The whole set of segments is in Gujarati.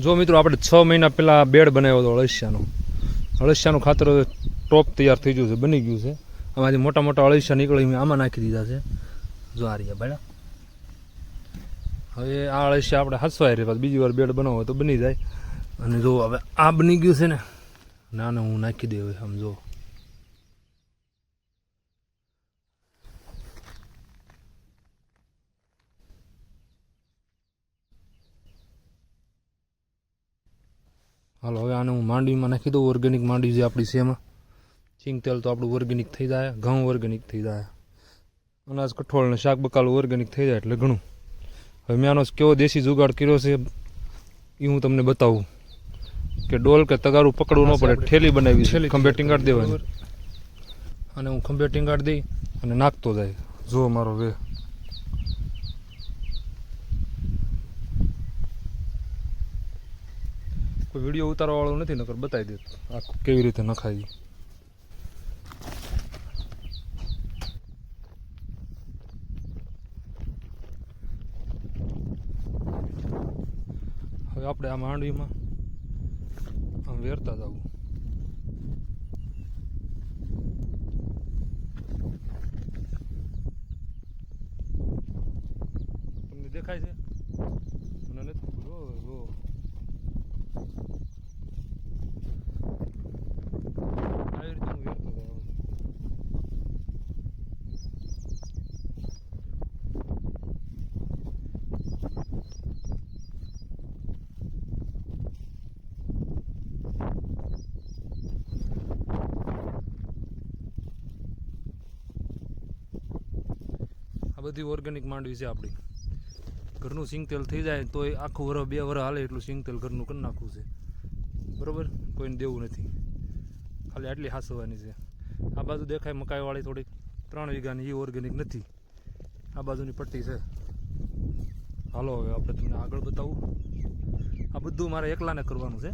જો મિત્રો આપણે 6 મહિના પહેલાં બેડ બનાવ્યો હતો અળસિયાનું ખાતર ટોપ તૈયાર થઈ ગયું છે, બની ગયું છે. આમાંથી મોટા મોટા અળસિયા નીકળી મેં આમાં નાખી દીધા છે. જો આ રહ્યા ભાડા. હવે આ અળસિયા આપણે હસવાય રહે, પાછું બીજી વાર બેડ બનાવો તો બની જાય. અને જો હવે આ બની ગયું છે ને, ના હું નાખી દે હવે આમ જો. હાલો હવે આને હું માંડવીમાં નાખી દઉં. ઓર્ગેનિક માંડવી જે આપણી છે એમાં સિંગ તેલ તો આપણું ઓર્ગેનિક થઈ જાય, ઘઉં ઓર્ગેનિક થઈ જાય, અનાજ કઠોળ ને શાક બકાલું ઓર્ગેનિક થઈ જાય એટલે ઘણું. હવે મેં આનો કેવો દેશી જુગાડ કર્યો છે એ હું તમને બતાવું કે ડોલ કે તગારું પકડવું ન પડે. ઠેલી બનાવી છે, ખંભે ટીંગાડી દેવાની અને હું ખંભે ટીંગાડી દઈ અને નાખતો જાય. જો મારો વે કોઈ વિડીયો ઉતારવા વાળું નથી, નકર બતાવી દે આખું કેવી રીતે નખાય. હવે આપણે આ માંડવીમાં આમ વેરતા જવું. તમને દેખાય છે? મને નથી ખબર. જો આવી રીતે હું વેરતો જાઉં. આ બધી ઓર્ગેનિક માંડવી છે આપણી. ઘરનું સિંગ તેલ થઈ જાય તો આખું વરસ 2 વરસ હાલે એટલું સિંગ તેલ ઘરનું કરી નાખવું છે, બરાબર? કોઈને દેવું નથી, ખાલી આટલી હાસવાની છે. આ બાજુ દેખાય મકાઈવાળી થોડીક 3 વીઘાની, એ ઓર્ગેનિક નથી. આ બાજુની પટ્ટી છે. હાલો હવે આપણે તમને આગળ બતાવું. આ બધું મારે એકલાને કરવાનું છે.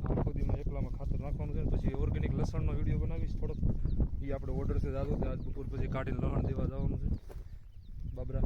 આખો દીમાં એકલામાં ખાતર નાખવાનું છે. પછી ઓર્ગેનિક લસણનો વિડીયો બનાવીશ થોડોક, એ આપણે ઓર્ડર છે દાદો, આજ બપોર પછી કાઢીને લસણ દેવા જવાનું છે બાબરા.